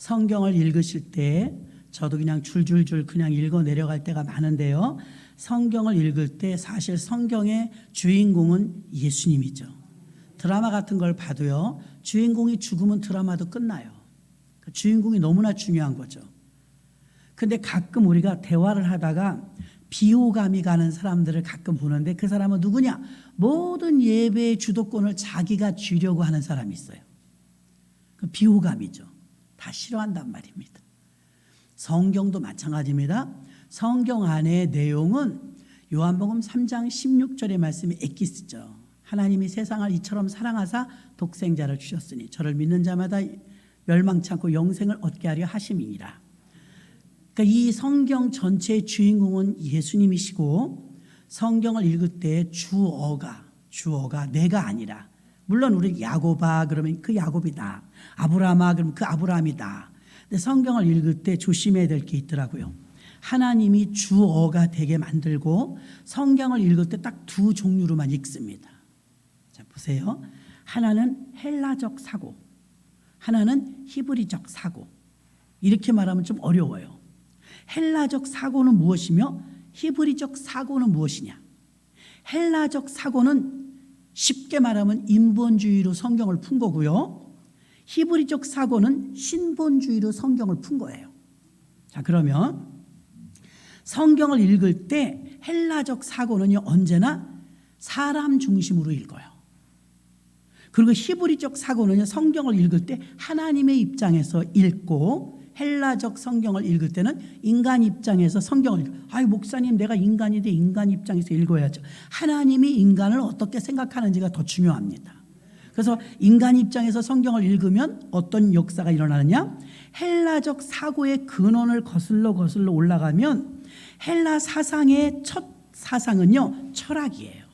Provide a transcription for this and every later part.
성경을 읽으실 때 저도 그냥 줄줄줄 그냥 읽어 내려갈 때가 많은데요. 성경을 읽을 때 사실 성경의 주인공은 예수님이죠. 드라마 같은 걸 봐도요. 주인공이 죽으면 드라마도 끝나요. 주인공이 너무나 중요한 거죠. 근데 가끔 우리가 대화를 하다가 비호감이 가는 사람들을 가끔 보는데 그 사람은 누구냐? 모든 예배의 주도권을 자기가 쥐려고 하는 사람이 있어요. 그 비호감이죠. 다 싫어한단 말입니다. 성경도 마찬가지입니다. 성경 안의 내용은 요한복음 3장 16절의 말씀이 엑기스죠. 하나님이 세상을 이처럼 사랑하사 독생자를 주셨으니 저를 믿는 자마다 멸망치 않고 영생을 얻게 하려 하심이니라. 그러니까 이 성경 전체의 주인공은 예수님이시고 성경을 읽을 때 주어가 내가 아니라 물론 우리 야곱아 그러면 그 야곱이다. 아브라함아 그러면 그 아브라함이다. 근데 성경을 읽을 때 조심해야 될 게 있더라고요. 하나님이 주어가 되게 만들고 성경을 읽을 때 딱 두 종류로만 읽습니다. 자 보세요. 하나는 헬라적 사고, 하나는 히브리적 사고. 이렇게 말하면 좀 어려워요. 헬라적 사고는 무엇이며 히브리적 사고는 무엇이냐? 헬라적 사고는 쉽게 말하면 인본주의로 성경을 푼 거고요. 히브리적 사고는 신본주의로 성경을 푼 거예요. 자, 그러면 성경을 읽을 때 헬라적 사고는요, 언제나 사람 중심으로 읽어요. 그리고 히브리적 사고는요, 성경을 읽을 때 하나님의 입장에서 읽고 헬라적 성경을 읽을 때는 인간 입장에서 성경을 읽어요. 아이 목사님 내가 인간인데 인간 입장에서 읽어야죠. 하나님이 인간을 어떻게 생각하는지가 더 중요합니다. 그래서 인간 입장에서 성경을 읽으면 어떤 역사가 일어나느냐? 헬라적 사고의 근원을 거슬러 올라가면 헬라 사상의 첫 사상은요, 철학이에요.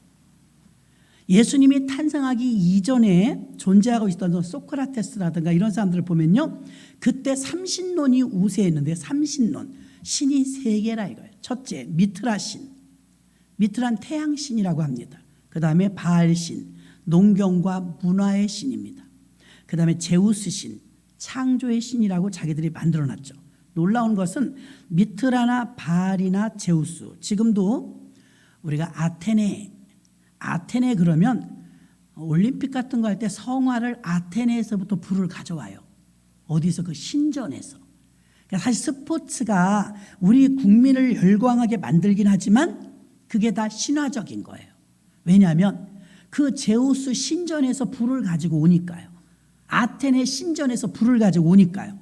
예수님이 탄생하기 이전에 존재하고 있었던 소크라테스라든가 이런 사람들을 보면요, 그때 삼신론이 우세했는데, 삼신론, 신이 세 개라 이거예요. 첫째, 미트라신, 미트란 태양신이라고 합니다. 그 다음에 바알신, 농경과 문화의 신입니다. 그 다음에 제우스신, 창조의 신이라고 자기들이 만들어놨죠. 놀라운 것은 미트라나 바알이나 제우스, 지금도 우리가 아테네 그러면 올림픽 같은 거 할 때 성화를 아테네에서부터 불을 가져와요. 어디서? 그 신전에서. 그러니까 사실 스포츠가 우리 국민을 열광하게 만들긴 하지만 그게 다 신화적인 거예요. 왜냐하면 그 제우스 신전에서 불을 가지고 오니까요. 아테네 신전에서 불을 가지고 오니까요.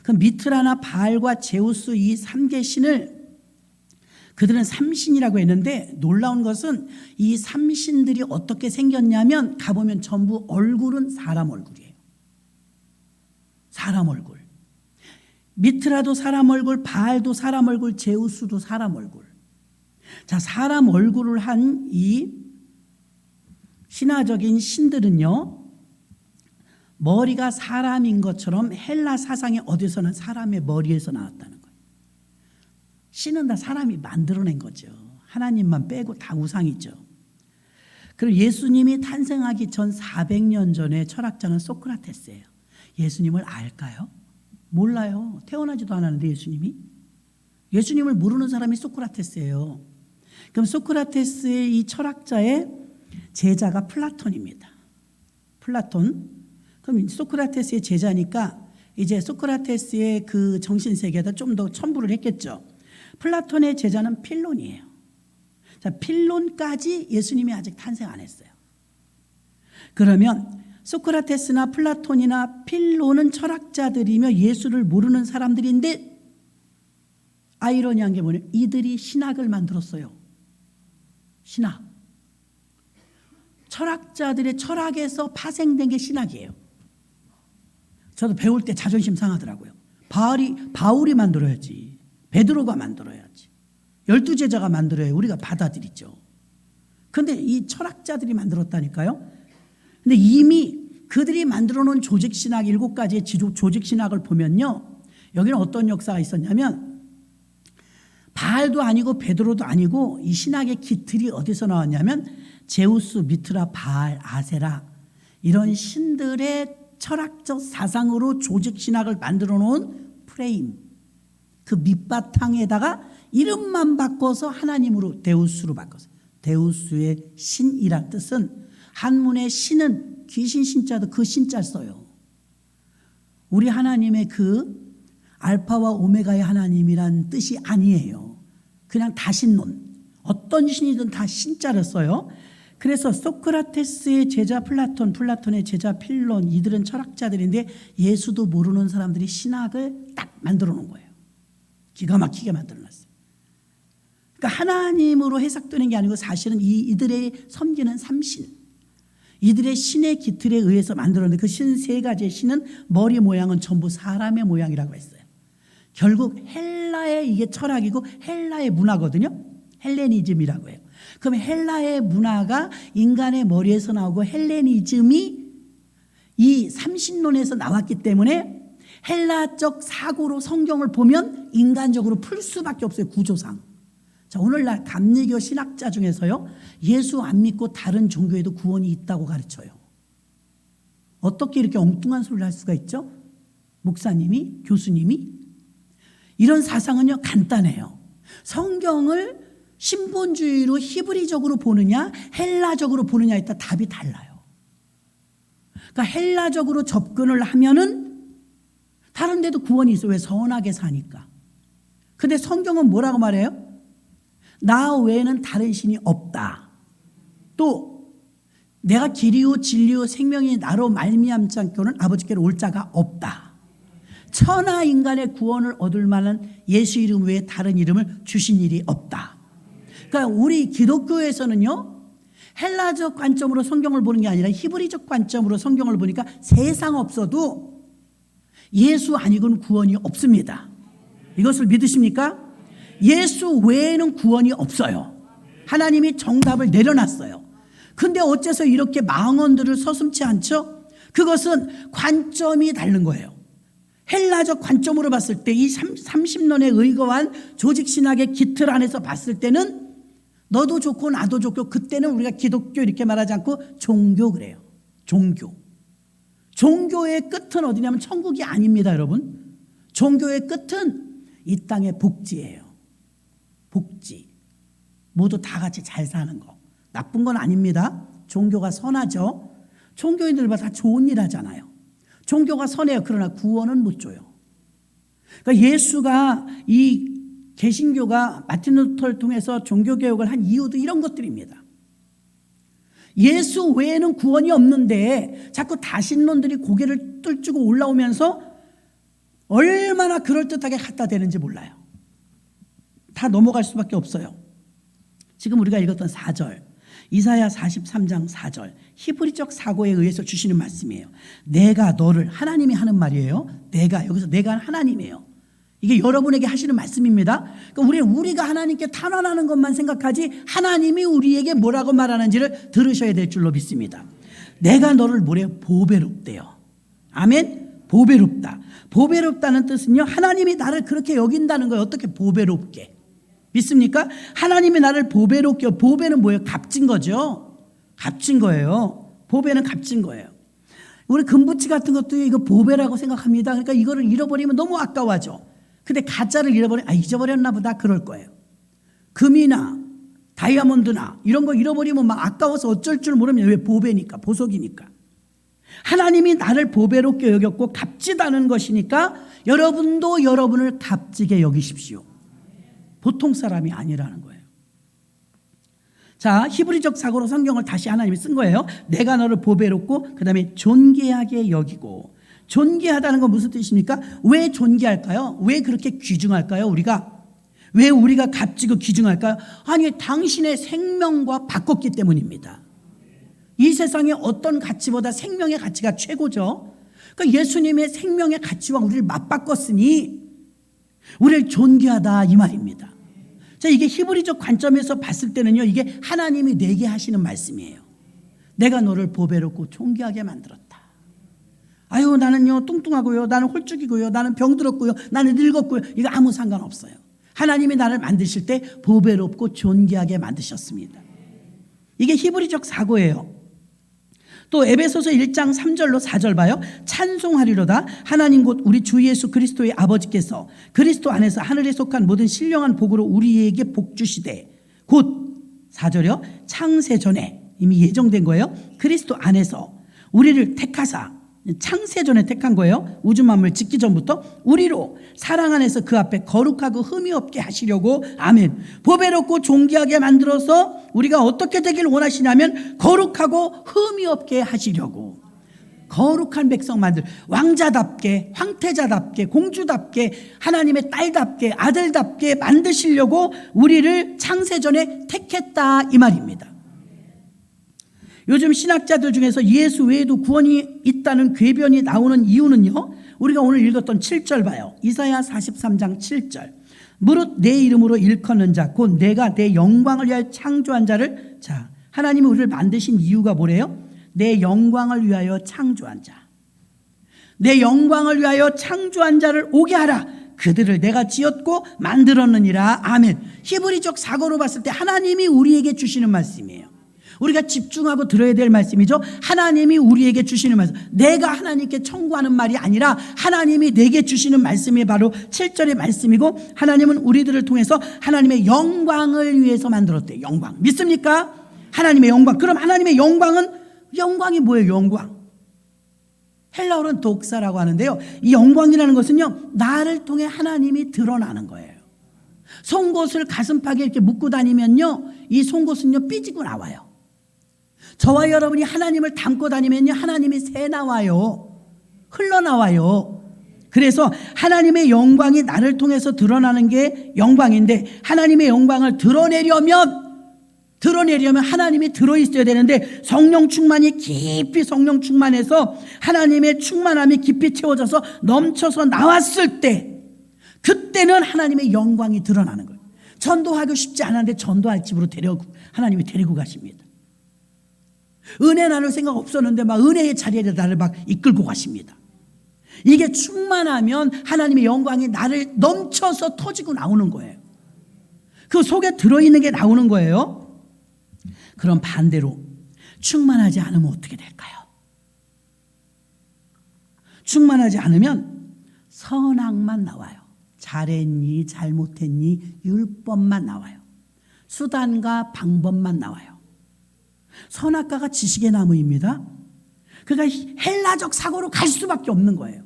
그 미트라나 바알과 제우스 이 3개 신을 그들은 삼신이라고 했는데 놀라운 것은 이 삼신들이 어떻게 생겼냐면 가보면 전부 얼굴은 사람 얼굴이에요. 사람 얼굴. 미트라도 사람 얼굴, 바알도 사람 얼굴, 제우스도 사람 얼굴. 자, 사람 얼굴을 한 이 신화적인 신들은요, 머리가 사람인 것처럼 헬라 사상의 어디서는 사람의 머리에서 나왔다는 거예요. 신은 다 사람이 만들어낸 거죠. 하나님만 빼고 다 우상이죠. 그리고 예수님이 탄생하기 전 400년 전에 철학자는 소크라테스예요. 예수님을 알까요? 몰라요. 태어나지도 않았는데 예수님을 모르는 사람이 소크라테스예요. 그럼 소크라테스의 이 철학자의 제자가 플라톤입니다. 플라톤. 그럼 소크라테스의 제자니까 이제 소크라테스의 그 정신세계에다 좀 더 첨부를 했겠죠. 플라톤의 제자는 필론이에요. 자, 필론까지 예수님이 아직 탄생 안 했어요. 그러면 소크라테스나 플라톤이나 필론은 철학자들이며 예수를 모르는 사람들인데 아이러니한 게 뭐냐면 이들이 신학을 만들었어요. 신학. 철학자들의 철학에서 파생된 게 신학이에요. 저도 배울 때 자존심 상하더라고요. 바울이 만들어야지. 베드로가 만들어야지. 12제자가 만들어야 우리가 받아들이죠. 그런데 이 철학자들이 만들었다니까요. 근데 이미 그들이 만들어 놓은 조직신학 7가지의 조직신학을 보면요, 여기는 어떤 역사가 있었냐면 바알도 아니고 베드로도 아니고 이 신학의 기틀이 어디서 나왔냐면 제우스, 미트라, 바알, 아세라 이런 신들의 철학적 사상으로 조직 신학을 만들어 놓은 프레임, 그 밑바탕에다가 이름만 바꿔서 하나님으로 데우스로 바꿨어요. 데우스의 신이란 뜻은 한문의 신은 귀신 신자도 그 신자 써요. 우리 하나님의 그 알파와 오메가의 하나님이란 뜻이 아니에요. 그냥 다신론, 어떤 신이든 다 신자를 써요. 그래서 소크라테스의 제자 플라톤의 제자 필론, 이들은 철학자들인데 예수도 모르는 사람들이 신학을 딱 만들어 놓은 거예요. 기가 막히게 만들어 놨어요. 그러니까 하나님으로 해석되는 게 아니고 사실은 이들의 섬기는 삼신, 이들의 신의 기틀에 의해서 만들었는데 그 신 세 가지의 신은 머리 모양은 전부 사람의 모양이라고 했어요. 결국 헬라의 이게 철학이고 헬라의 문화거든요. 헬레니즘이라고 해요. 그럼 헬라의 문화가 인간의 머리에서 나오고 헬레니즘이 이 삼신론에서 나왔기 때문에 헬라적 사고로 성경을 보면 인간적으로 풀 수밖에 없어요. 구조상. 자, 오늘날 감리교 신학자 중에서요, 예수 안 믿고 다른 종교에도 구원이 있다고 가르쳐요. 어떻게 이렇게 엉뚱한 소리를 할 수가 있죠? 목사님이, 교수님이. 이런 사상은요, 간단해요. 성경을 신본주의로 히브리적으로 보느냐 헬라적으로 보느냐에 따라 답이 달라요. 그러니까 헬라적으로 접근을 하면은 다른 데도 구원이 있어요. 왜? 선하게 사니까. 근데 성경은 뭐라고 말해요? 나 외에는 다른 신이 없다. 또 내가 길이요 진리요 생명이 나로 말미암지 않고는 아버지께로 올 자가 없다. 천하 인간의 구원을 얻을 만한 예수 이름 외에 다른 이름을 주신 일이 없다. 그러니까 우리 기독교에서는요, 헬라적 관점으로 성경을 보는 게 아니라 히브리적 관점으로 성경을 보니까 세상 없어도 예수 아니고는 구원이 없습니다. 이것을 믿으십니까? 예수 외에는 구원이 없어요. 하나님이 정답을 내려놨어요. 근데 어째서 이렇게 망언들을 서슴지 않죠? 그것은 관점이 다른 거예요. 헬라적 관점으로 봤을 때 이 30년에 의거한 조직신학의 기틀 안에서 봤을 때는 너도 좋고 나도 좋고, 그때는 우리가 기독교 이렇게 말하지 않고 종교 그래요. 종교. 종교의 끝은 어디냐면 천국이 아닙니다, 여러분. 종교의 끝은 이 땅의 복지예요. 복지. 모두 다 같이 잘 사는 거. 나쁜 건 아닙니다. 종교가 선하죠. 종교인들 다 좋은 일 하잖아요. 종교가 선해요. 그러나 구원은 못 줘요. 그러니까 예수가 이 개신교가 마틴 루터를 통해서 종교개혁을 한 이유도 이런 것들입니다. 예수 외에는 구원이 없는데 자꾸 다신론들이 고개를 떨치고 올라오면서 얼마나 그럴듯하게 갖다 대는지 몰라요. 다 넘어갈 수밖에 없어요. 지금 우리가 읽었던 4절, 이사야 43장 4절, 히브리적 사고에 의해서 주시는 말씀이에요. 내가 너를, 하나님이 하는 말이에요. 여기서 내가 하나님이에요. 이게 여러분에게 하시는 말씀입니다. 그러니까 우리가 하나님께 탄원하는 것만 생각하지 하나님이 우리에게 뭐라고 말하는지를 들으셔야 될 줄로 믿습니다. 내가 너를 뭐래요? 보배롭대요. 아멘? 보배롭다. 보배롭다는 뜻은요, 하나님이 나를 그렇게 여긴다는 거예요. 어떻게 보배롭게? 믿습니까? 하나님이 나를 보배롭게, 보배는 뭐예요? 값진 거죠. 값진 거예요. 보배는 값진 거예요. 우리 금붙이 같은 것도 이거 보배라고 생각합니다. 그러니까 이거를 잃어버리면 너무 아까워하죠. 근데 가짜를 잊어버렸나 보다 그럴 거예요. 금이나 다이아몬드나 이런 거 잃어버리면 막 아까워서 어쩔 줄 모르면, 왜? 보배니까, 보석이니까. 하나님이 나를 보배롭게 여겼고 값지다는 것이니까 여러분도 여러분을 값지게 여기십시오. 보통 사람이 아니라는 거예요. 자, 히브리적 사고로 성경을 다시 하나님이 쓴 거예요. 내가 너를 보배롭고 그 다음에 존귀하게 여기고. 존귀하다는 건 무슨 뜻입니까? 왜 존귀할까요? 왜 그렇게 귀중할까요? 왜 우리가 값지고 귀중할까요? 아니, 당신의 생명과 바꿨기 때문입니다. 이 세상에 어떤 가치보다 생명의 가치가 최고죠. 그러니까 예수님의 생명의 가치와 우리를 맞바꿨으니 우리를 존귀하다 이 말입니다. 자, 이게 히브리적 관점에서 봤을 때는요, 이게 하나님이 내게 하시는 말씀이에요. 내가 너를 보배롭고 존귀하게 만들었다. 아유, 나는요 뚱뚱하고요, 나는 홀쭉이고요, 나는 병들었고요, 나는 늙었고요, 이거 아무 상관없어요. 하나님이 나를 만드실 때 보배롭고 존귀하게 만드셨습니다. 이게 히브리적 사고예요. 또 에베소서 1장 3절로 4절 봐요. 찬송하리로다 하나님 곧 우리 주 예수 그리스도의 아버지께서 그리스도 안에서 하늘에 속한 모든 신령한 복으로 우리에게 복 주시되 곧 4절이요 창세 전에 이미 예정된 거예요. 그리스도 안에서 우리를 택하사 창세 전에 택한 거예요. 우주 만물 짓기 전부터 우리로 사랑 안에서 그 앞에 거룩하고 흠이 없게 하시려고 아멘. 보배롭고 존귀하게 만들어서 우리가 어떻게 되길 원하시냐면 거룩하고 흠이 없게 하시려고 거룩한 백성 만들 왕자답게 황태자답게 공주답게 하나님의 딸답게 아들답게 만드시려고 우리를 창세 전에 택했다 이 말입니다. 요즘 신학자들 중에서 예수 외에도 구원이 있다는 궤변이 나오는 이유는요, 우리가 오늘 읽었던 7절 봐요. 이사야 43장 7절. 무릇 내 이름으로 일컫는 자 곧 내가 내 영광을 위하여 창조한 자를, 자 하나님이 우리를 만드신 이유가 뭐래요? 내 영광을 위하여 창조한 자, 내 영광을 위하여 창조한 자를 오게 하라. 그들을 내가 지었고 만들었느니라. 아멘. 히브리적 사고로 봤을 때 하나님이 우리에게 주시는 말씀이에요. 우리가 집중하고 들어야 될 말씀이죠. 하나님이 우리에게 주시는 말씀, 내가 하나님께 청구하는 말이 아니라 하나님이 내게 주시는 말씀이 바로 7절의 말씀이고, 하나님은 우리들을 통해서 하나님의 영광을 위해서 만들었대요. 영광 믿습니까? 하나님의 영광. 그럼 하나님의 영광이 뭐예요? 영광, 헬라어로는 독사라고 하는데요, 이 영광이라는 것은요 나를 통해 하나님이 드러나는 거예요. 송곳을 가슴팍에 이렇게 묶고 다니면요 이 송곳은요 삐지고 나와요. 저와 여러분이 하나님을 담고 다니면요 하나님이 새 나와요. 흘러나와요. 그래서 하나님의 영광이 나를 통해서 드러나는 게 영광인데, 하나님의 영광을 드러내려면 하나님이 들어있어야 되는데, 성령 충만이 깊이 성령 충만해서 하나님의 충만함이 깊이 채워져서 넘쳐서 나왔을 때, 그때는 하나님의 영광이 드러나는 거예요. 전도하고 싶지 않았는데 전도할 집으로 하나님이 데리고 가십니다. 은혜 나눌 생각 없었는데 막 은혜의 자리에 나를 막 이끌고 가십니다. 이게 충만하면 하나님의 영광이 나를 넘쳐서 터지고 나오는 거예요. 그 속에 들어있는 게 나오는 거예요. 그럼 반대로 충만하지 않으면 어떻게 될까요? 충만하지 않으면 선악만 나와요. 잘했니 잘못했니 율법만 나와요. 수단과 방법만 나와요. 선악과가 지식의 나무입니다. 그러니까 헬라적 사고로 갈 수밖에 없는 거예요.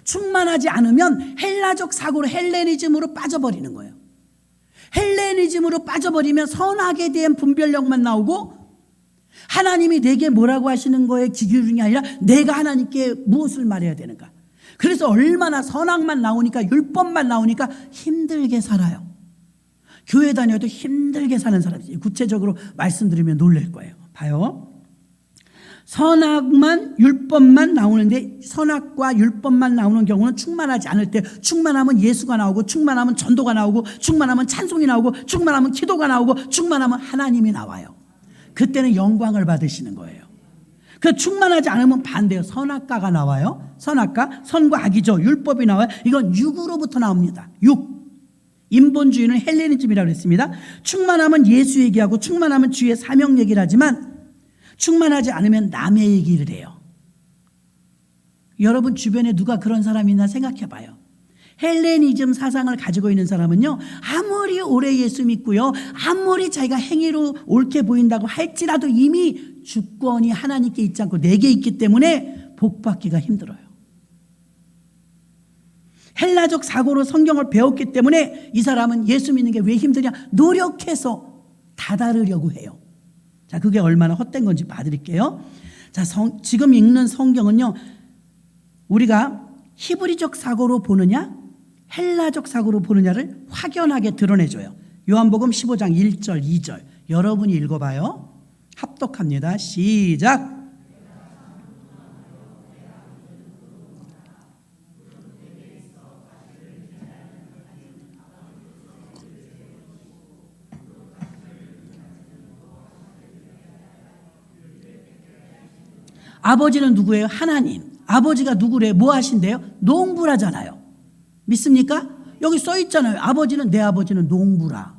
충만하지 않으면 헬라적 사고로 헬레니즘으로 빠져버리는 거예요. 헬레니즘으로 빠져버리면 선악에 대한 분별력만 나오고, 하나님이 내게 뭐라고 하시는 거에 귀 기울이는 게 아니라 내가 하나님께 무엇을 말해야 되는가. 그래서 얼마나 선악만 나오니까, 율법만 나오니까 힘들게 살아요. 교회 다녀도 힘들게 사는 사람이에요. 구체적으로 말씀드리면 놀랄 거예요. 봐요. 선악만 율법만 나오는데, 선악과 율법만 나오는 경우는 충만하지 않을 때, 충만하면 예수가 나오고, 충만하면 전도가 나오고, 충만하면 찬송이 나오고, 충만하면 기도가 나오고, 충만하면 하나님이 나와요. 그때는 영광을 받으시는 거예요. 그 충만하지 않으면 반대요. 선악과가 나와요. 선악과, 선과 악이죠. 율법이 나와요. 이건 육으로부터 나옵니다. 육. 인본주의는 헬레니즘이라고 했습니다. 충만하면 예수 얘기하고, 충만하면 주의 사명 얘기를 하지만, 충만하지 않으면 남의 얘기를 해요. 여러분 주변에 누가 그런 사람이 있나 생각해 봐요. 헬레니즘 사상을 가지고 있는 사람은요, 아무리 오래 예수 믿고요, 아무리 자기가 행위로 옳게 보인다고 할지라도 이미 주권이 하나님께 있지 않고 내게 있기 때문에 복받기가 힘들어요. 헬라적 사고로 성경을 배웠기 때문에 이 사람은 예수 믿는 게 왜 힘드냐, 노력해서 다다르려고 해요. 자, 그게 얼마나 헛된 건지 봐드릴게요. 자, 지금 읽는 성경은요, 우리가 히브리적 사고로 보느냐 헬라적 사고로 보느냐를 확연하게 드러내줘요. 요한복음 15장 1절 2절 여러분이 읽어봐요. 합독합니다. 시작. 아버지는 누구예요? 하나님. 아버지가 누구래? 뭐 하신대요? 농부라잖아요. 믿습니까? 여기 써 있잖아요. 내 아버지는 농부라.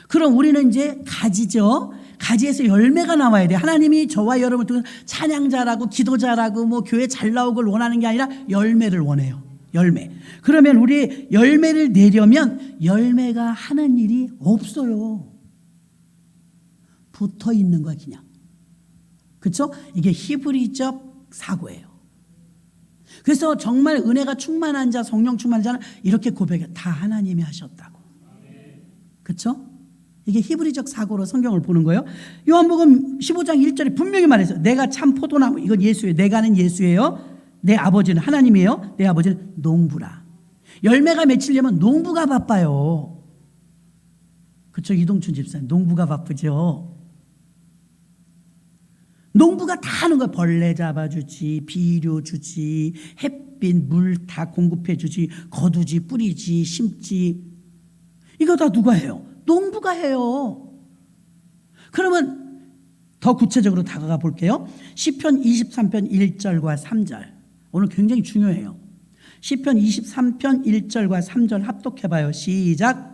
그럼 우리는 이제 가지죠. 가지에서 열매가 나와야 돼. 하나님이 저와 여러분을 통해서 찬양자라고 기도자라고 뭐 교회 잘 나오길 원하는 게 아니라 열매를 원해요. 열매. 그러면 우리 열매를 내려면 열매가 하는 일이 없어요. 붙어 있는 거야 그냥. 그렇죠? 이게 히브리적 사고예요. 그래서 정말 은혜가 충만한 자, 성령 충만한 자는 이렇게 고백해. 다 하나님이 하셨다고. 그렇죠? 이게 히브리적 사고로 성경을 보는 거예요. 요한복음 15장 1절에 분명히 말해서 내가 참 포도나무, 이건 예수예요. 내가는 예수예요. 내 아버지는 하나님이에요. 내 아버지는 농부라. 열매가 맺히려면 농부가 바빠요. 그렇죠? 이동춘 집사님, 농부가 바쁘죠. 농부가 다 하는 거야. 벌레 잡아주지, 비료 주지, 햇빛, 물 다 공급해 주지, 거두지, 뿌리지, 심지. 이거 다 누가 해요? 농부가 해요. 그러면 더 구체적으로 다가가 볼게요. 시편 23편 1절과 3절. 오늘 굉장히 중요해요. 시편 23편 1절과 3절 합독해 봐요. 시작.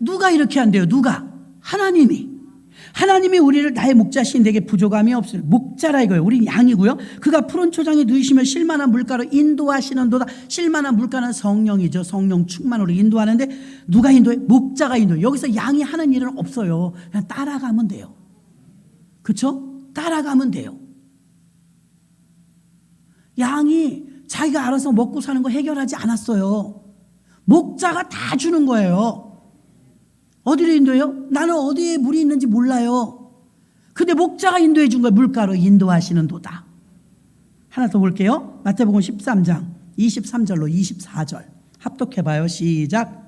누가 이렇게 한대요? 누가? 하나님이 우리를 나의 목자신 내게 부족함이 없을 목자라 이거예요. 우린 양이고요. 그가 푸른 초장에 누이시며 쉴만한 물가로 인도하시는도다. 쉴만한 물가는 성령이죠. 성령 충만으로 인도하는데 누가 인도해? 목자가 인도해. 여기서 양이 하는 일은 없어요. 그냥 따라가면 돼요. 그렇죠? 따라가면 돼요. 양이 자기가 알아서 먹고 사는 거 해결하지 않았어요. 목자가 다 주는 거예요. 어디로 인도해요? 나는 어디에 물이 있는지 몰라요. 근데 목자가 인도해 준 거예요. 물가로 인도하시는 도다. 하나 더 볼게요. 마태복음 13장 23절로 24절 합독해 봐요. 시작.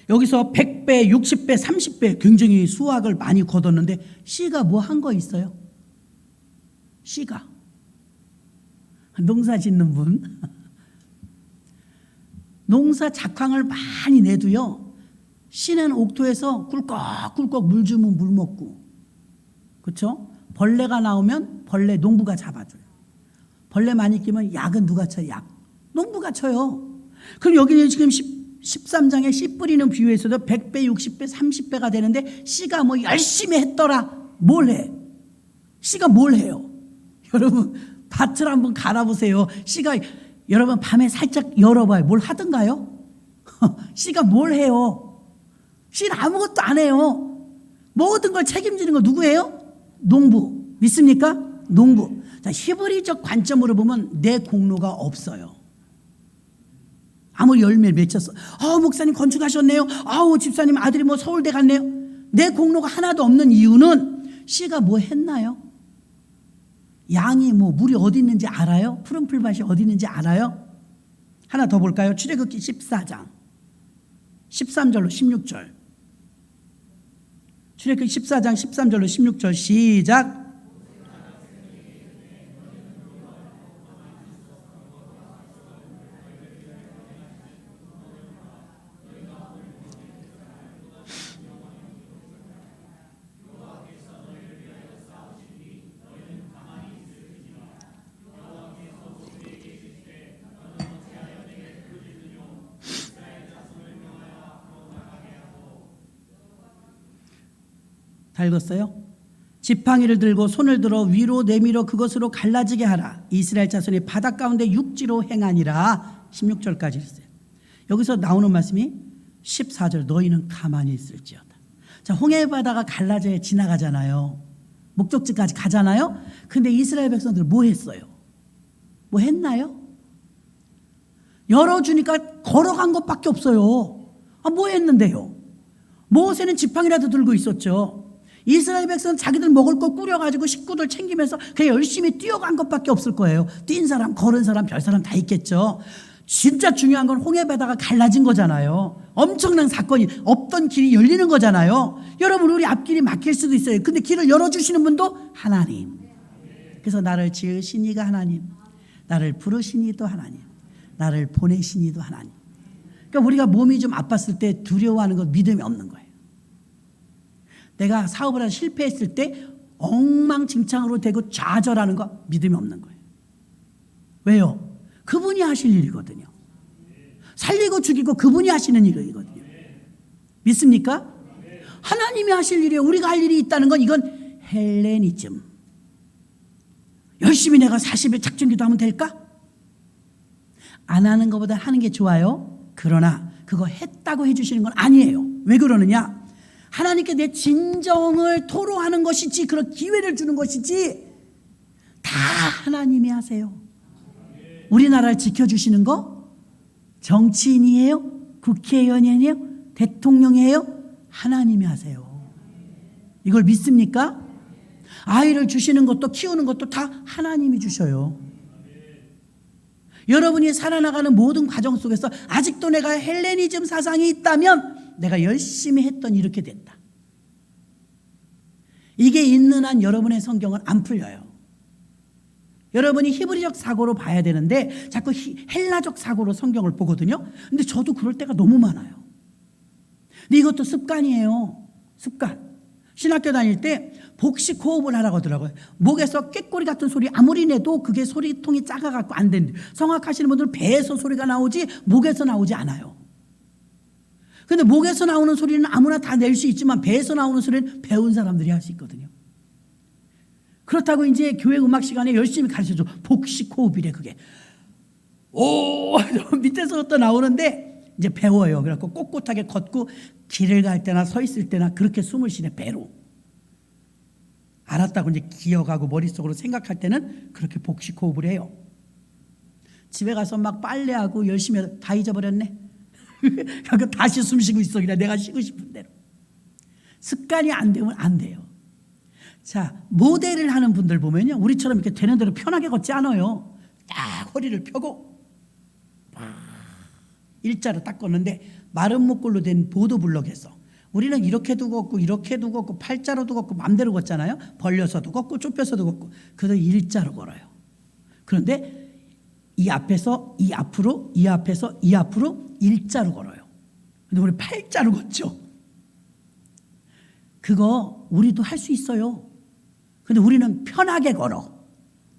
여기서 100배, 60배, 30배 굉장히 수확을 많이 거뒀는데 씨가 뭐 한 거 있어요? 씨가. 농사 짓는 분. 농사 작황을 많이 내도요. 씨는 옥토에서 꿀꺽꿀꺽 물 주면 물 먹고. 그렇죠? 벌레가 나오면 벌레 농부가 잡아줘요. 벌레 많이 끼면 약은 누가 쳐요? 약. 농부가 쳐요. 그럼 여기는 지금 13장에 씨 뿌리는 비유에서도 100배, 60배, 30배가 되는데 씨가 뭐 열심히 했더라. 뭘 해? 씨가 뭘 해요? 여러분 밭을 한번 갈아보세요. 씨가 여러분 밤에 살짝 열어봐요. 뭘 하던가요? 씨가 뭘 해요? 씨는 아무것도 안 해요. 모든 걸 책임지는 거 누구예요? 농부. 믿습니까? 농부. 자, 히브리적 관점으로 보면 내 공로가 없어요. 아무리 열매를 맺혔어. 목사님 건축하셨네요. 집사님 아들이 뭐 서울대 갔네요. 내 공로가 하나도 없는 이유는 씨가 뭐 했나요? 양이 뭐 물이 어디 있는지 알아요? 푸른 풀밭이 어디 있는지 알아요? 하나 더 볼까요? 출애굽기 14장 13절로 16절. 출애굽기 14장 13절로 16절 시작. 다 읽었어요? 지팡이를 들고 손을 들어 위로 내밀어 그것으로 갈라지게 하라. 이스라엘 자손이 바다 가운데 육지로 행하니라. 16절까지 했어요. 여기서 나오는 말씀이 14절 너희는 가만히 있을지어다. 자, 홍해 바다가 갈라져야 지나가잖아요. 목적지까지 가잖아요. 근데 이스라엘 백성들 뭐 했어요? 뭐 했나요? 열어주니까 걸어간 것밖에 없어요. 뭐 했는데요? 모세는 지팡이라도 들고 있었죠. 이스라엘 백성은 자기들 먹을 거 꾸려가지고 식구들 챙기면서 그냥 열심히 뛰어간 것밖에 없을 거예요. 뛴 사람, 걸은 사람, 별 사람 다 있겠죠. 진짜 중요한 건 홍해바다가 갈라진 거잖아요. 엄청난 사건이, 없던 길이 열리는 거잖아요. 여러분, 우리 앞길이 막힐 수도 있어요. 근데 길을 열어주시는 분도 하나님. 그래서 나를 지으신 이가 하나님, 나를 부르신 이도 하나님, 나를 보내신 이도 하나님. 그러니까 우리가 몸이 좀 아팠을 때 두려워하는 건 믿음이 없는 거예요. 내가 사업을 하다 실패했을 때 엉망진창으로 되고 좌절하는 거 믿음이 없는 거예요. 왜요? 그분이 하실 일이거든요. 살리고 죽이고 그분이 하시는 일이거든요. 믿습니까? 하나님이 하실 일이에요. 우리가 할 일이 있다는 건 이건 헬레니즘. 열심히 내가 40일 작정기도 하면 될까? 안 하는 것보다 하는 게 좋아요. 그러나 그거 했다고 해주시는 건 아니에요. 왜 그러느냐? 하나님께 내 진정을 토로하는 것이지, 그런 기회를 주는 것이지, 다 하나님이 하세요. 우리나라를 지켜주시는 거 정치인이에요? 국회의원이에요? 대통령이에요? 하나님이 하세요. 이걸 믿습니까? 아이를 주시는 것도 키우는 것도 다 하나님이 주셔요. 여러분이 살아나가는 모든 과정 속에서 아직도 내가 헬레니즘 사상이 있다면 내가 열심히 했더니 이렇게 됐다. 이게 있는 한 여러분의 성경은 안 풀려요. 여러분이 히브리적 사고로 봐야 되는데 자꾸 헬라적 사고로 성경을 보거든요. 근데 저도 그럴 때가 너무 많아요. 근데 이것도 습관이에요. 습관. 신학교 다닐 때 복식 호흡을 하라고 하더라고요. 목에서 꾀꼬리 같은 소리 아무리 내도 그게 소리통이 작아갖고 안 된대. 성악하시는 분들은 배에서 소리가 나오지 목에서 나오지 않아요. 근데 목에서 나오는 소리는 아무나 다 낼 수 있지만 배에서 나오는 소리는 배운 사람들이 할 수 있거든요. 그렇다고 이제 교회 음악 시간에 열심히 가르쳐줘. 복식 호흡이래 그게. 오 밑에서부터 나오는데 이제 배워요. 그래갖고 꼿꼿하게 걷고 길을 갈 때나 서 있을 때나 그렇게 숨을 쉬네. 배로. 알았다고 이제 기억하고 머릿속으로 생각할 때는 그렇게 복식 호흡을 해요. 집에 가서 막 빨래하고 열심히 해서 다 잊어버렸네. 그러니까 다시 숨 쉬고 있어. 그냥 내가 쉬고 싶은 대로. 습관이 안 되면 안 돼요. 자, 모델을 하는 분들 보면요, 우리처럼 이렇게 되는 대로 편하게 걷지 않아요. 딱 허리를 펴고 일자로 딱 걷는데 마른 목골로 된 보도블럭에서 우리는 이렇게도 걷고 이렇게도 걷고 팔자로도 걷고 맘대로 걷잖아요. 벌려서도 걷고 좁혀서도 걷고. 그래서 일자로 걸어요. 그런데 이 앞에서 이 앞으로, 이 앞에서 이 앞으로 일자로 걸어요. 근데 우리 팔자로 걷죠. 그거 우리도 할 수 있어요. 근데 우리는 편하게 걸어.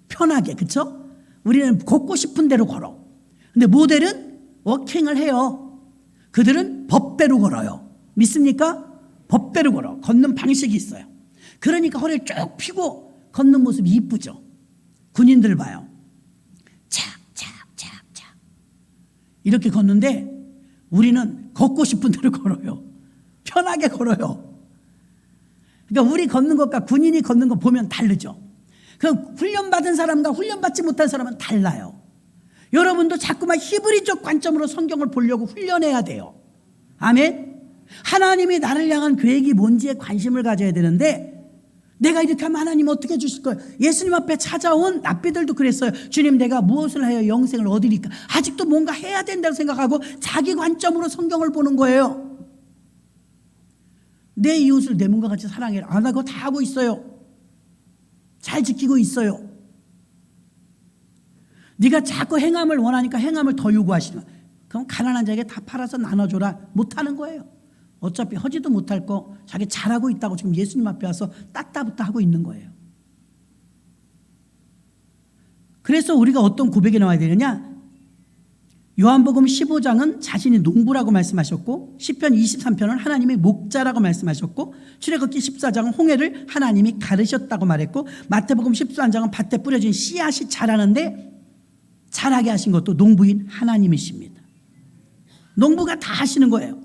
편하게, 그렇죠? 우리는 걷고 싶은 대로 걸어. 근데 모델은 워킹을 해요. 그들은 법대로 걸어요. 믿습니까? 법대로 걸어. 걷는 방식이 있어요. 그러니까 허리를 쭉 펴고 걷는 모습이 이쁘죠. 군인들 봐요. 착착착착 이렇게 걷는데 우리는 걷고 싶은 대로 걸어요. 편하게 걸어요. 그러니까 우리 걷는 것과 군인이 걷는 거 보면 다르죠. 그럼 훈련받은 사람과 훈련받지 못한 사람은 달라요. 여러분도 자꾸만 히브리적 관점으로 성경을 보려고 훈련해야 돼요. 아멘. 하나님이 나를 향한 계획이 뭔지에 관심을 가져야 되는데 내가 이렇게 하면 하나님 어떻게 해주실 거예요? 예수님 앞에 찾아온 랍비들도 그랬어요. 주님, 내가 무엇을 하여 영생을 얻으리까? 아직도 뭔가 해야 된다고 생각하고 자기 관점으로 성경을 보는 거예요. 내 이웃을 내 몸과 같이 사랑해라. 나 그거 다 하고 있어요. 잘 지키고 있어요. 네가 자꾸 행함을 원하니까 행함을 더 요구하시는 거야. 그럼 가난한 자에게 다 팔아서 나눠줘라. 못하는 거예요. 어차피 하지도 못할 거 자기 잘하고 있다고 지금 예수님 앞에 와서 따따붙다 하고 있는 거예요. 그래서 우리가 어떤 고백이 나와야 되느냐? 요한복음 15장은 자신이 농부라고 말씀하셨고 시편 23편은 하나님의 목자라고 말씀하셨고 출애굽기 14장은 홍해를 하나님이 가르셨다고 말했고 마태복음 13장은 밭에 뿌려진 씨앗이 자라는데 자라게 하신 것도 농부인 하나님이십니다. 농부가 다 하시는 거예요.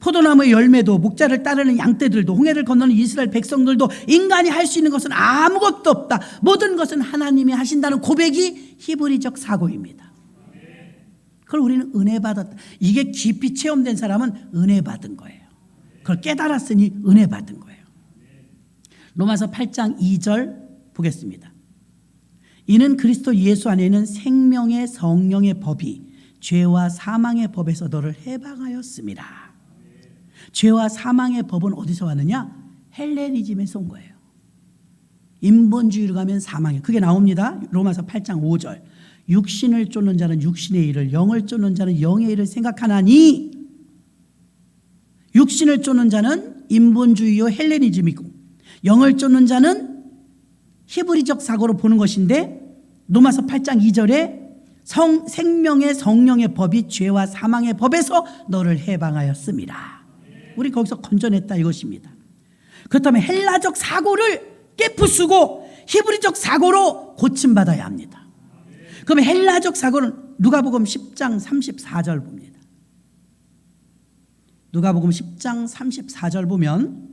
포도나무의 열매도 목자를 따르는 양떼들도 홍해를 건너는 이스라엘 백성들도 인간이 할 수 있는 것은 아무것도 없다. 모든 것은 하나님이 하신다는 고백이 히브리적 사고입니다. 그걸 우리는 은혜 받았다. 이게 깊이 체험된 사람은 은혜 받은 거예요. 그걸 깨달았으니 은혜 받은 거예요. 로마서 8장 2절 보겠습니다. 이는 그리스도 예수 안에 있는 생명의 성령의 법이 죄와 사망의 법에서 너를 해방하였습니다. 죄와 사망의 법은 어디서 왔느냐? 헬레니즘에서 온 거예요. 인본주의로 가면 사망이에요. 그게 나옵니다. 로마서 8장 5절. 육신을 쫓는 자는 육신의 일을, 영을 쫓는 자는 영의 일을 생각하나니, 육신을 쫓는 자는 인본주의요 헬레니즘이고, 영을 쫓는 자는 히브리적 사고로 보는 것인데, 로마서 8장 2절에 생명의 성령의 법이 죄와 사망의 법에서 너를 해방하였습니다. 우리 거기서 건져냈다 이것입니다. 그렇다면 헬라적 사고를 깨부수고 히브리적 사고로 고침받아야 합니다. 그러면 헬라적 사고는 누가복음 10장 34절 봅니다. 누가복음 10장 34절 보면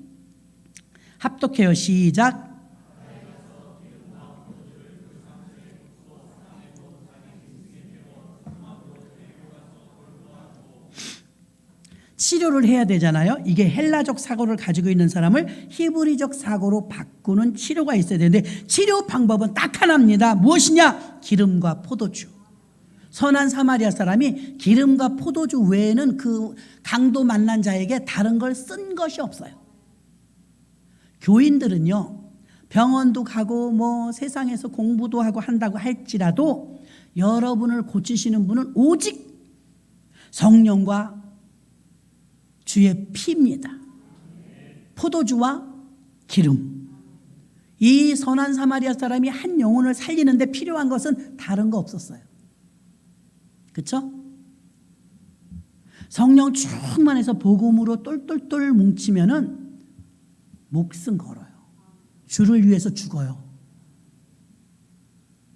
합독해요. 시작. 치료를 해야 되잖아요. 이게 헬라적 사고를 가지고 있는 사람을 히브리적 사고로 바꾸는 치료가 있어야 되는데, 치료 방법은 딱 하나입니다. 무엇이냐? 기름과 포도주. 선한 사마리아 사람이 기름과 포도주 외에는 그 강도 만난 자에게 다른 걸 쓴 것이 없어요. 교인들은요, 병원도 가고 뭐 세상에서 공부도 하고 한다고 할지라도 여러분을 고치시는 분은 오직 성령과 주의 피입니다. 포도주와 기름. 이 선한 사마리아 사람이 한 영혼을 살리는데 필요한 것은 다른 거 없었어요. 그렇죠? 성령 충만해서 복음으로 똘똘똘 뭉치면은 목숨 걸어요. 주를 위해서 죽어요.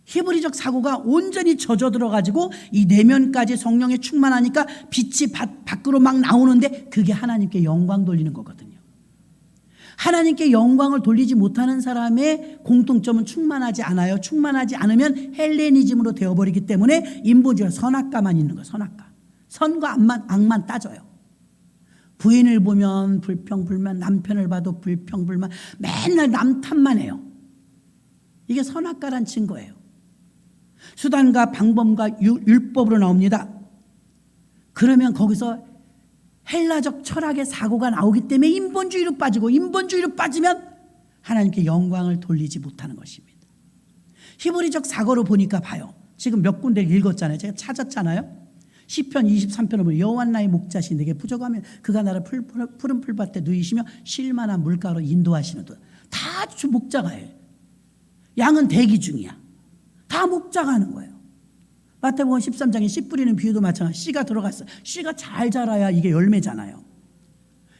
히브리적 사고가 온전히 젖어들어 가지고 이 내면까지 성령에 충만하니까 빛이 밖으로 막 나오는데, 그게 하나님께 영광 돌리는 거거든요. 하나님께 영광을 돌리지 못하는 사람의 공통점은 충만하지 않아요. 충만하지 않으면 헬레니즘으로 되어버리기 때문에 인본주의와 선악과만 있는 거예요. 선악과. 선과 악만 따져요. 부인을 보면 불평불만, 남편을 봐도 불평불만, 맨날 남 탓만 해요. 이게 선악과란 증거예요. 수단과 방법과 율법으로 나옵니다. 그러면 거기서 헬라적 철학의 사고가 나오기 때문에 인본주의로 빠지고, 인본주의로 빠지면 하나님께 영광을 돌리지 못하는 것입니다. 히브리적 사고로 보니까 봐요. 지금 몇 군데를 읽었잖아요. 제가 찾았잖아요. 시편 23편을 보면 여호와 나의 목자신 내게 부족하면 그가 나를 푸른 풀밭에 누이시며 쉴만한 물가로 인도하시는 듯. 다 목자가 해요. 양은 대기 중이야. 다 목자가 하는 거예요. 마태복음 13장에 씨 뿌리는 비유도 마찬가지. 씨가 들어갔어요. 씨가 잘 자라야 이게 열매잖아요.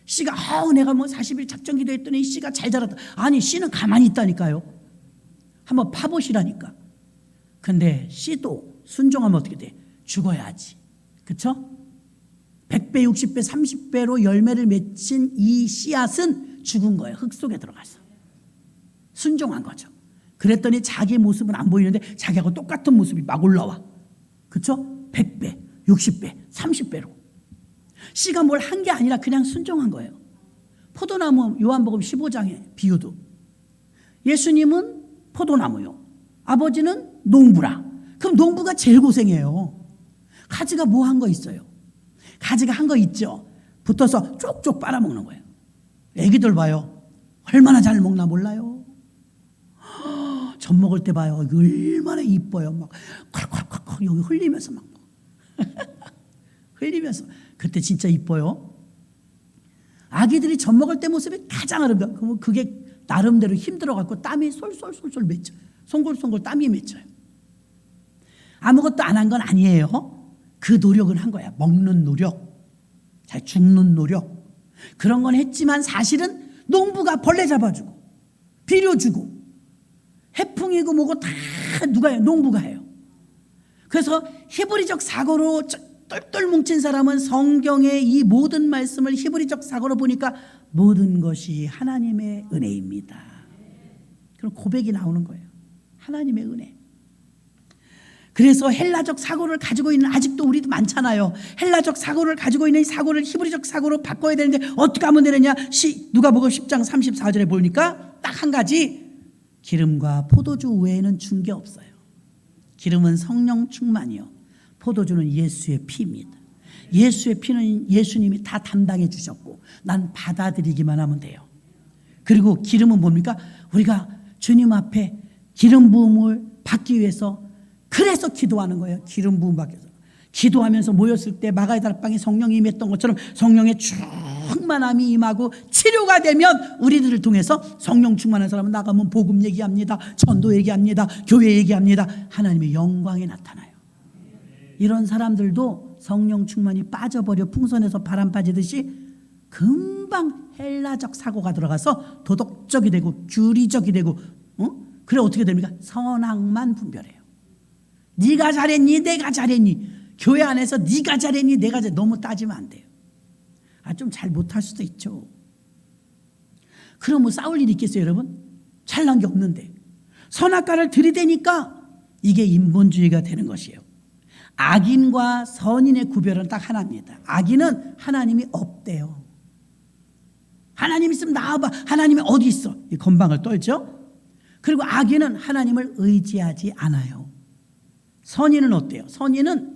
씨가 내가 뭐 40일 작정 기도했더니 씨가 잘 자랐다. 아니, 씨는 가만히 있다니까요. 한번 파보시라니까. 근데 씨도 순종하면 어떻게 돼? 죽어야지. 그렇죠? 100배, 60배, 30배로 열매를 맺힌 이 씨앗은 죽은 거예요. 흙 속에 들어가서. 순종한 거죠. 그랬더니 자기 모습은 안 보이는데 자기하고 똑같은 모습이 막 올라와. 그렇죠? 100배, 60배, 30배로. 씨가 뭘 한 게 아니라 그냥 순종한 거예요. 포도나무 요한복음 15장의 비유도. 예수님은 포도나무요. 아버지는 농부라. 그럼 농부가 제일 고생해요. 가지가 뭐 한 거 있어요? 가지가 한 거 있죠. 붙어서 쪽쪽 빨아먹는 거예요. 애기들 봐요. 얼마나 잘 먹나 몰라요. 젖 먹을 때 봐요. 얼마나 이뻐요. 막 콸콸콸콸 여기 흘리면서 막 흘리면서. 그때 진짜 이뻐요. 아기들이 젖 먹을 때 모습이 가장 아름다워. 그러면 그게 나름대로 힘들어갖고 땀이 솔솔솔솔 맺혀. 송골송골 땀이 맺혀요. 아무것도 안 한 건 아니에요. 그 노력은 한 거야. 먹는 노력, 잘 죽는 노력, 그런 건 했지만 사실은 농부가 벌레 잡아주고 비료 주고 해풍이고 뭐고 다 누가 해요? 농부가 해요. 그래서 히브리적 사고로 똘똘 뭉친 사람은 성경의 이 모든 말씀을 히브리적 사고로 보니까 모든 것이 하나님의 은혜입니다. 그럼 고백이 나오는 거예요. 하나님의 은혜. 그래서 헬라적 사고를 가지고 있는, 아직도 우리도 많잖아요. 헬라적 사고를 가지고 있는 이 사고를 히브리적 사고로 바꿔야 되는데 어떻게 하면 되느냐? 누가복음 10장 34절에 보니까 딱 한 가지, 기름과 포도주 외에는 준 게 없어요. 기름은 성령 충만이요, 포도주는 예수의 피입니다. 예수의 피는 예수님이 다 담당해 주셨고 난 받아들이기만 하면 돼요. 그리고 기름은 뭡니까? 우리가 주님 앞에 기름 부음을 받기 위해서 그래서 기도하는 거예요. 기름 부음 받기 위해서. 기도하면서 모였을 때 마가의 다락방에 성령이 임했던 것처럼 성령의 충만함이 임하고 치료가 되면 우리들을 통해서 성령 충만한 사람은 나가면 복음 얘기합니다. 전도 얘기합니다. 교회 얘기합니다. 하나님의 영광이 나타나요. 이런 사람들도 성령 충만이 빠져버려 풍선에서 바람 빠지듯이 금방 헬라적 사고가 들어가서 도덕적이 되고 규리적이 되고 그래 어떻게 됩니까? 선악만 분별해요. 네가 잘했니? 내가 잘했니? 교회 안에서 네가 잘했니? 내가 잘했니? 너무 따지면 안 돼요. 좀 잘 못할 수도 있죠. 그럼 뭐 싸울 일이 있겠어요 여러분? 잘난 게 없는데. 선악과를 들이대니까 이게 인본주의가 되는 것이에요. 악인과 선인의 구별은 딱 하나입니다. 악인은 하나님이 없대요. 하나님 있으면 나와봐. 하나님이 어디 있어? 이 건방을 떨죠. 그리고 악인은 하나님을 의지하지 않아요. 선인은 어때요? 선인은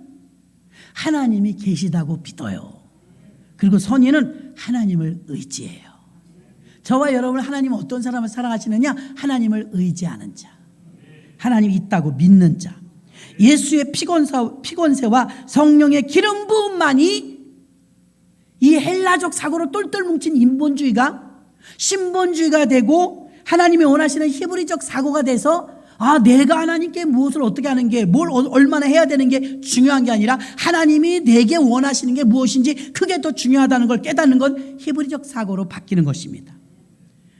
하나님이 계시다고 믿어요. 그리고 선인은 하나님을 의지해요. 저와 여러분 하나님은 어떤 사람을 사랑하시느냐? 하나님을 의지하는 자, 하나님이 있다고 믿는 자. 예수의 피곤세와 성령의 기름 부음만이 이 헬라적 사고로 똘똘 뭉친 인본주의가 신본주의가 되고 하나님이 원하시는 히브리적 사고가 돼서 내가 하나님께 무엇을 어떻게 하는 게 뭘 얼마나 해야 되는 게 중요한 게 아니라 하나님이 내게 원하시는 게 무엇인지 그게 더 중요하다는 걸 깨닫는 건 히브리적 사고로 바뀌는 것입니다.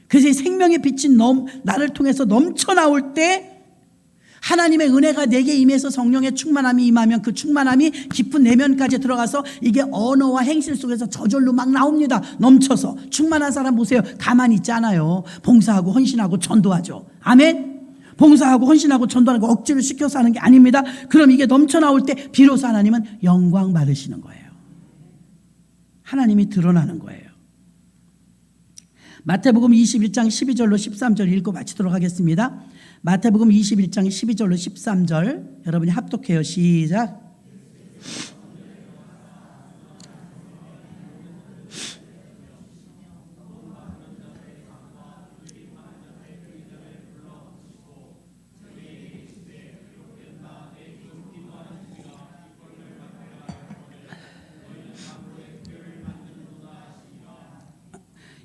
그래서 이 생명의 빛이 나를 통해서 넘쳐나올 때 하나님의 은혜가 내게 임해서 성령의 충만함이 임하면 그 충만함이 깊은 내면까지 들어가서 이게 언어와 행실 속에서 저절로 막 나옵니다. 넘쳐서. 충만한 사람 보세요. 가만히 있지 않아요. 봉사하고 헌신하고 전도하죠. 아멘. 봉사하고 헌신하고 전도하는 거 억지로 시켜서 하는 게 아닙니다. 그럼 이게 넘쳐나올 때 비로소 하나님은 영광 받으시는 거예요. 하나님이 드러나는 거예요. 마태복음 21장 12절로 13절 읽고 마치도록 하겠습니다. 마태복음 21장 12절로 13절 여러분이 합독해요. 시작.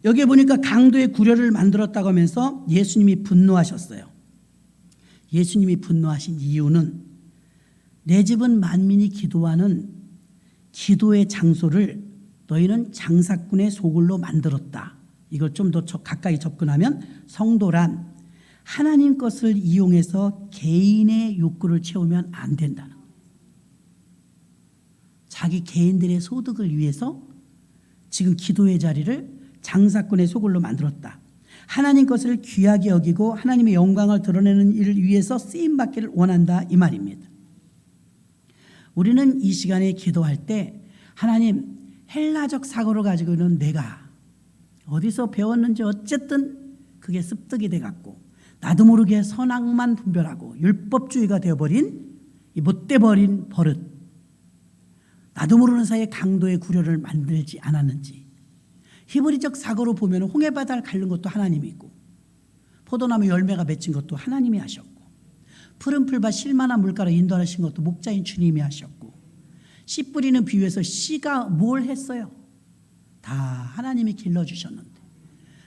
여기 보니까 강도의 구려를 만들었다고 하면서 예수님이 분노하셨어요. 예수님이 분노하신 이유는 내 집은 만민이 기도하는 기도의 장소를 너희는 장사꾼의 소굴로 만들었다. 이걸 좀 더 가까이 접근하면 성도란 하나님 것을 이용해서 개인의 욕구를 채우면 안 된다는 거예요. 자기 개인들의 소득을 위해서 지금 기도의 자리를 장사꾼의 소굴로 만들었다. 하나님 것을 귀하게 여기고 하나님의 영광을 드러내는 일을 위해서 쓰임받기를 원한다 이 말입니다. 우리는 이 시간에 기도할 때 하나님 헬라적 사고를 가지고 있는 내가 어디서 배웠는지 어쨌든 그게 습득이 돼갖고 나도 모르게 선악만 분별하고 율법주의가 되어버린 이 못돼버린 버릇, 나도 모르는 사이에 강도의 구려를 만들지 않았는지. 히브리적 사고로 보면 홍해바다를 가른 것도 하나님이 있고 포도나무 열매가 맺힌 것도 하나님이 하셨고 푸른 풀밭 실만한 물가로 인도하신 것도 목자인 주님이 하셨고 씨 뿌리는 비유에서 씨가 뭘 했어요? 다 하나님이 길러주셨는데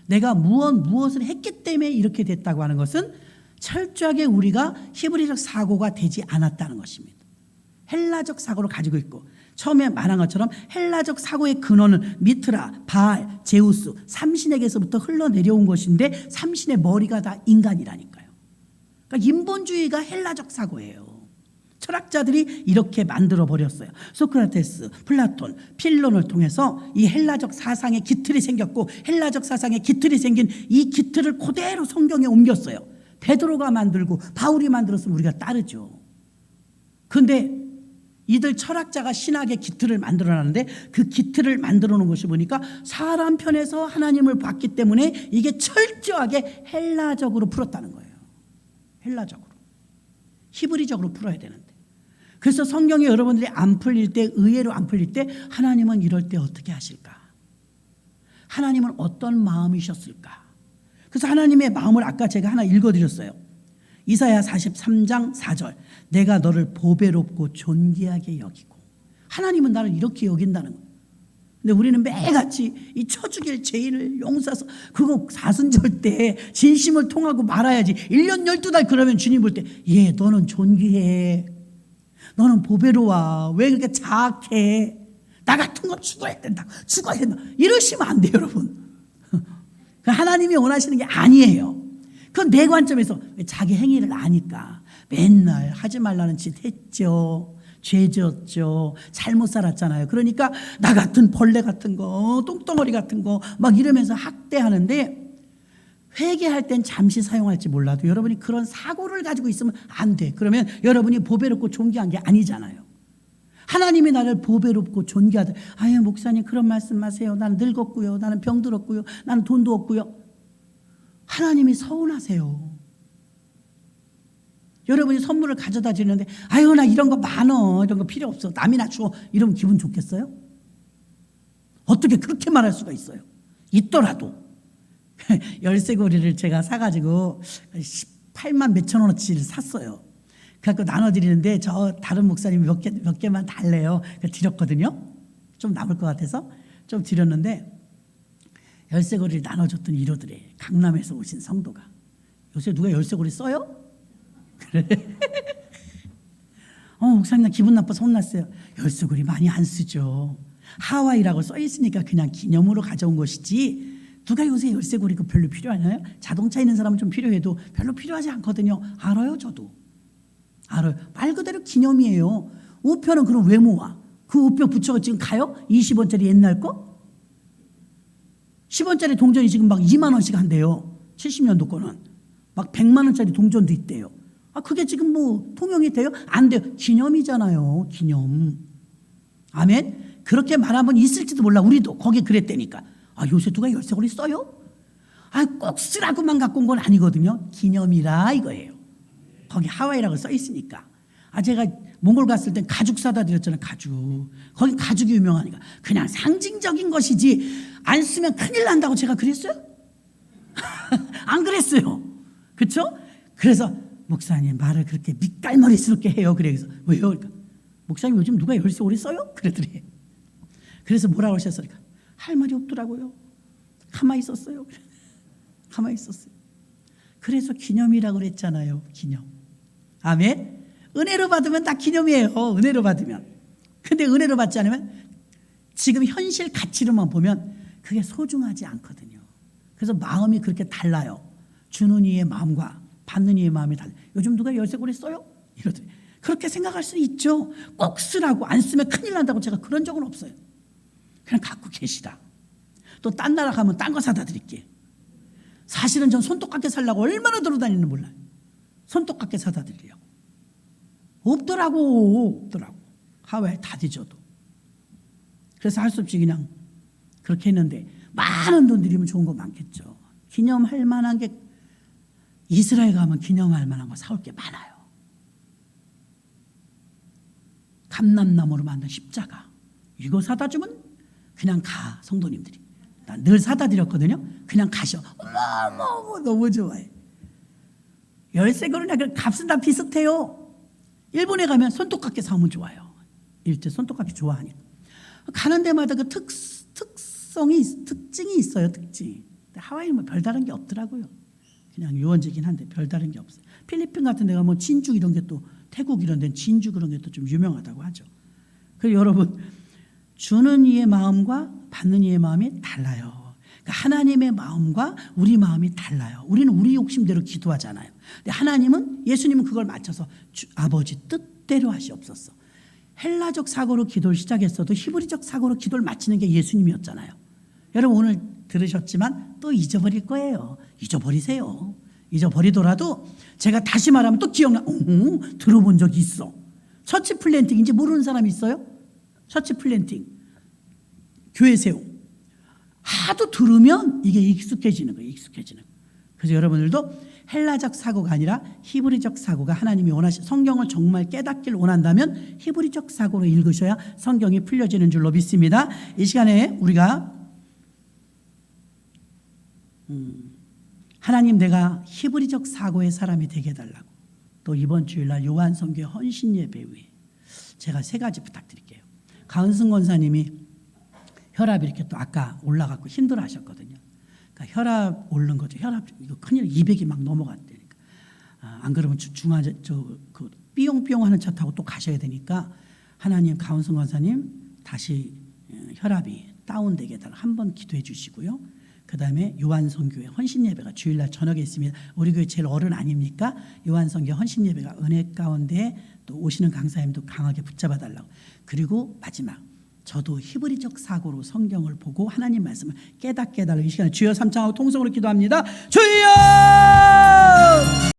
내가 무엇을 했기 때문에 이렇게 됐다고 하는 것은 철저하게 우리가 히브리적 사고가 되지 않았다는 것입니다. 헬라적 사고를 가지고 있고 처음에 말한 것처럼 헬라적 사고의 근원은 미트라, 바알, 제우스, 삼신에게서부터 흘러내려온 것인데 삼신의 머리가 다 인간이라니까요. 그러니까 인본주의가 헬라적 사고예요. 철학자들이 이렇게 만들어버렸어요. 소크라테스, 플라톤, 필론을 통해서 이 헬라적 사상의 기틀이 생겼고 헬라적 사상의 기틀이 생긴 이 기틀을 그대로 성경에 옮겼어요. 베드로가 만들고 바울이 만들었으면 우리가 따르죠. 그런데 이들 철학자가 신학의 기틀을 만들어놨는데 그 기틀을 만들어 놓은 것이 보니까 사람 편에서 하나님을 봤기 때문에 이게 철저하게 헬라적으로 풀었다는 거예요. 헬라적으로. 히브리적으로 풀어야 되는데. 그래서 성경에 여러분들이 안 풀릴 때, 의외로 안 풀릴 때 하나님은 이럴 때 어떻게 하실까? 하나님은 어떤 마음이셨을까? 그래서 하나님의 마음을 아까 제가 하나 읽어드렸어요. 이사야 43장 4절. 내가 너를 보배롭고 존귀하게 여기고. 하나님은 나를 이렇게 여긴다는 거예요. 근데 우리는 매같이 이 쳐죽일 죄인을 용서해서 그거 사순절 때 진심을 통하고 말아야지. 1년 12달 그러면 주님 볼 때 예, 너는 존귀해. 너는 보배로워. 왜 그렇게 자악해? 나 같은 거 죽어야 된다. 죽어야 된다. 이러시면 안 돼요, 여러분. 하나님이 원하시는 게 아니에요. 그건 내 관점에서 자기 행위를 아니까 맨날 하지 말라는 짓 했죠. 죄 지었죠. 잘못 살았잖아요. 그러니까 나 같은 벌레 같은 거, 똥덩어리 같은 거 막 이러면서 학대하는데 회개할 땐 잠시 사용할지 몰라도 여러분이 그런 사고를 가지고 있으면 안 돼. 그러면 여러분이 보배롭고 존귀한 게 아니잖아요. 하나님이 나를 보배롭고 존귀하다. 아유, 목사님 그런 말씀 마세요. 나는 늙었고요. 나는 병들었고요. 나는 돈도 없고요. 하나님이 서운하세요. 여러분이 선물을 가져다 주는데 아유, 나 이런 거 많어. 이런 거 필요 없어. 남이나 줘. 이러면 기분 좋겠어요? 어떻게 그렇게 말할 수가 있어요? 있더라도. 열쇠고리를 제가 사가지고 18만 몇천 원어치를 샀어요. 그래서 나눠드리는데 저 다른 목사님이 몇 개만 달래요. 드렸거든요. 좀 남을 것 같아서 좀 드렸는데 열쇠고리를 나눠줬더니 이러더래. 강남에서 오신 성도가. 요새 누가 열쇠고리 써요? 그래. 목사님 나 기분 나빠서 혼났어요. 열쇠고리 많이 안 쓰죠. 하와이라고 써 있으니까 그냥 기념으로 가져온 것이지 누가 요새 열쇠고리 별로 필요하나요? 자동차 있는 사람은 좀 필요해도 별로 필요하지 않거든요. 알아요, 저도. 알아요. 말 그대로 기념이에요. 우표는 그럼 왜 모아? 그 우표 붙여서 지금 가요? 20원짜리 옛날 거? 10원짜리 동전이 지금 막 2만 원씩 한대요. 70년도 거는. 막 100만 원짜리 동전도 있대요. 그게 지금 뭐 통용이 돼요? 안 돼요. 기념이잖아요. 기념. 아멘? 그렇게 말하면 있을지도 몰라. 우리도 거기 그랬다니까. 요새 누가 열쇠고리 써요? 꼭 쓰라고만 갖고 온 건 아니거든요. 기념이라 이거예요. 거기 하와이라고 써 있으니까. 제가 몽골 갔을 땐 가죽 사다 드렸잖아요. 가죽. 거기 가죽이 유명하니까. 그냥 상징적인 것이지 안 쓰면 큰일 난다고 제가 그랬어요? 안 그랬어요. 그렇죠? 그래서 목사님 말을 그렇게 밑깔머리스럽게 해요. 그래서 왜요? 그러니까 목사님 요즘 누가 열쇠고리 써요? 그러더니. 그래서 뭐라고 하셨을까? 할 말이 없더라고요. 가만히 있었어요. 가만히 있었어요. 그래서 기념이라고 그랬잖아요. 기념. 아멘. 은혜로 받으면 다 기념이에요. 은혜로 받으면. 근데 은혜로 받지 않으면 지금 현실 가치로만 보면 그게 소중하지 않거든요. 그래서 마음이 그렇게 달라요. 주는 이의 마음과 받는 이의 마음이 달라요. 요즘 누가 열쇠고리 써요? 이러더니. 그렇게 생각할 수 있죠. 꼭 쓰라고 안 쓰면 큰일 난다고 제가 그런 적은 없어요. 그냥 갖고 계시다. 또 딴 나라 가면 딴 거 사다 드릴게. 사실은 전 손톱깎이 살려고 얼마나 돌아다니는지 몰라요. 손톱깎이 사다 드리려고. 없더라고. 하와이에 다 뒤져도. 그래서 할 수 없이 그냥 그렇게 했는데 많은 돈 들이면 좋은 거 많겠죠. 기념할 만한 게 이스라엘 가면 기념할 만한 거 사올 게 많아요. 감람나무로 만든 십자가. 이거 사다 주면 그냥 가. 성도님들이. 난 늘 사다 드렸거든요. 그냥 가셔. 어머 너무 좋아해. 열쇠고리나 값은 다 비슷해요. 일본에 가면 손톱깎이 사오면 좋아요. 일제 손톱깎이 좋아하니까. 가는 데마다 그 특징이 있어요. 특징이. 근데 하와이는 뭐 별다른 게 없더라고요. 그냥 유원지긴 한데 별다른 게 없어요. 필리핀 같은 데가 뭐 진주 이런 게 또 태국 이런 데는 진주 그런 게 또 좀 유명하다고 하죠. 그래서 여러분 주는 이의 마음과 받는 이의 마음이 달라요. 그러니까 하나님의 마음과 우리 마음이 달라요. 우리는 우리 욕심대로 기도하잖아요. 근데 하나님은 예수님은 그걸 맞춰서 아버지 뜻대로 하시옵소서. 헬라적 사고로 기도를 시작했어도 히브리적 사고로 기도를 마치는 게 예수님이었잖아요. 여러분 오늘 들으셨지만 또 잊어버릴 거예요. 잊어버리세요. 잊어버리더라도 제가 다시 말하면 또 기억나. 들어본 적이 있어. 처치 플랜팅인지 모르는 사람이 있어요? 처치 플랜팅. 교회 세움. 하도 들으면 이게 익숙해지는 거예요. 익숙해지는 거예요. 그래서 여러분들도 헬라적 사고가 아니라 히브리적 사고가 하나님이 원하시 성경을 정말 깨닫기를 원한다면 히브리적 사고로 읽으셔야 성경이 풀려지는 줄로 믿습니다. 이 시간에 우리가 하나님 내가 히브리적 사고의 사람이 되게 해달라고 또 이번 주일날 요한선교회 헌신예배 후에 제가 3가지 부탁드릴게요. 가은승 권사님이 혈압이 이렇게 또 아까 올라갔고 힘들어 하셨거든요. 그러니까 혈압 오른 거죠. 혈압 이거 큰일 200이 막 넘어갔다니까. 안 그러면 중환 그 삐용삐용 하는 차 타고 또 가셔야 되니까 하나님 가은승 권사님 다시 혈압이 다운되게 해달라 한번 기도해 주시고요. 그 다음에 요한선교회 헌신예배가 주일날 저녁에 있습니다. 우리 교회 제일 어른 아닙니까? 요한선교회 헌신예배가 은혜 가운데 또 오시는 강사님도 강하게 붙잡아 달라고. 그리고 마지막 저도 히브리적 사고로 성경을 보고 하나님 말씀을 깨닫게 해달라고 이 시간에 주여 삼창하고 통성으로 기도합니다. 주여!